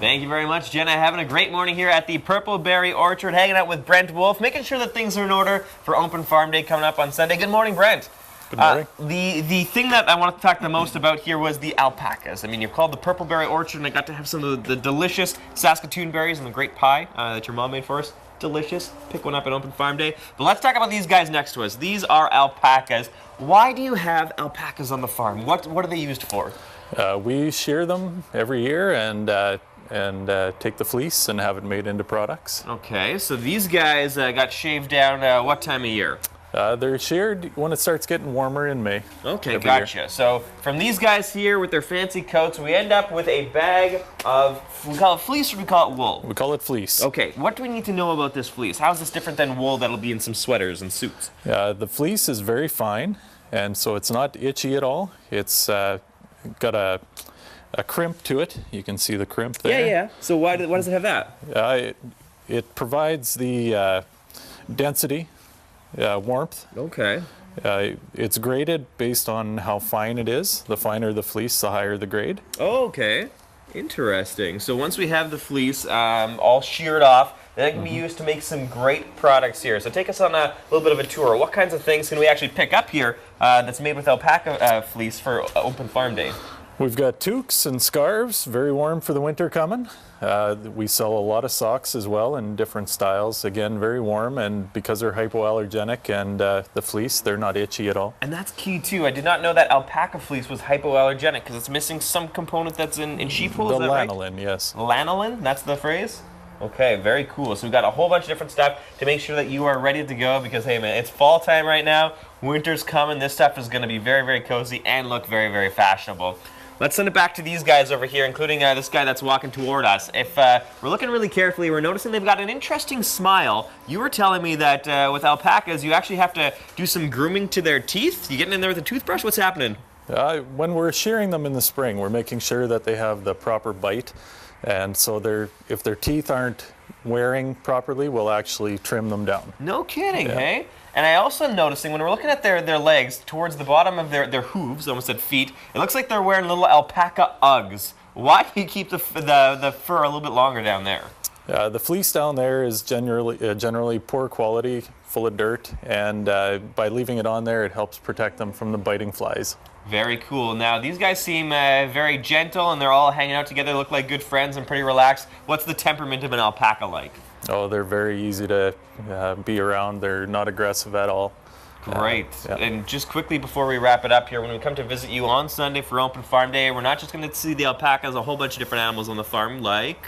Thank you very much, Jenna. Having a great morning here at the Purple Berry Orchard, hanging out with Brent Wolf, making sure that things are in order for Open Farm Day coming up on Sunday. Good morning, Brent. Good morning. The thing that I wanted to talk the most about here was the alpacas. I mean, you're called the Purple Berry Orchard, and I got to have some of the delicious Saskatoon berries and the great pie that your mom made for us. Delicious. Pick one up at Open Farm Day. But let's talk about these guys next to us. These are alpacas. Why do you have alpacas on the farm? What are they used for? We shear them every year and take the fleece and have it made into products. Okay, so these guys got shaved down what time of year? They're sheared when it starts getting warmer in May. Okay, gotcha. So from these guys here with their fancy coats, we end up with a bag of, we call it fleece or we call it wool? We call it fleece. Okay, what do we need to know about this fleece? How is this different than wool that'll be in some sweaters and suits? The fleece is very fine, and so it's not itchy at all. It's got a crimp to it. You can see the crimp there. Yeah. So why does it have that? It provides the density, warmth. Okay. It's graded based on how fine it is. The finer the fleece, the higher the grade. Oh, okay. Interesting. So once we have the fleece all sheared off, then it can be used to make some great products here. So take us on a little bit of a tour. What kinds of things can we actually pick up here that's made with alpaca fleece for Open Farm Day? We've got toques and scarves, very warm for the winter coming. We sell a lot of socks as well in different styles. Again, very warm, and because they're hypoallergenic and the fleece, they're not itchy at all. And that's key too. I did not know that alpaca fleece was hypoallergenic because it's missing some component that's in sheep wool, is that right? The lanolin, yes. Lanolin, that's the phrase? Okay, very cool. So we've got a whole bunch of different stuff to make sure that you are ready to go because, hey man, it's fall time right now. Winter's coming. This stuff is going to be very, very cozy and look very, very fashionable. Let's send it back to these guys over here, including this guy that's walking toward us. If we're looking really carefully, we're noticing they've got an interesting smile. You were telling me that with alpacas, you actually have to do some grooming to their teeth. You getting in there with a toothbrush? What's happening? When we're shearing them in the spring, we're making sure that they have the proper bite. And so if their teeth aren't wearing properly, we'll actually trim them down. No kidding, hey? And I also noticing when we're looking at their legs towards the bottom of their hooves, almost said feet, it looks like they're wearing little alpaca Uggs. Why do you keep the fur a little bit longer down there? The fleece down there is generally poor quality, full of dirt, and by leaving it on there, it helps protect them from the biting flies. Very cool. Now, these guys seem very gentle, and they're all hanging out together, look like good friends and pretty relaxed. What's the temperament of an alpaca like? Oh, they're very easy to be around. They're not aggressive at all. Great. And just quickly before we wrap it up here, when we come to visit you on Sunday for Open Farm Day, we're not just going to see the alpacas, a whole bunch of different animals on the farm, like?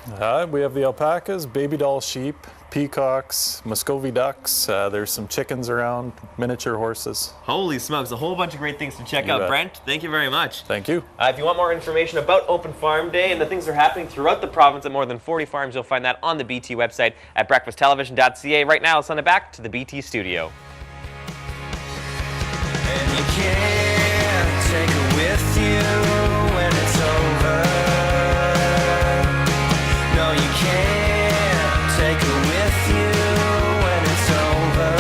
We have the alpacas, baby doll sheep, peacocks, Muscovy ducks. There's some chickens around, miniature horses. Holy smokes, a whole bunch of great things to check out. Brent, thank you very much. Thank you. If you want more information about Open Farm Day and the things that are happening throughout the province at more than 40 farms, you'll find that on the BT website at breakfasttelevision.ca. Right now, I'll send it back to the BT studio.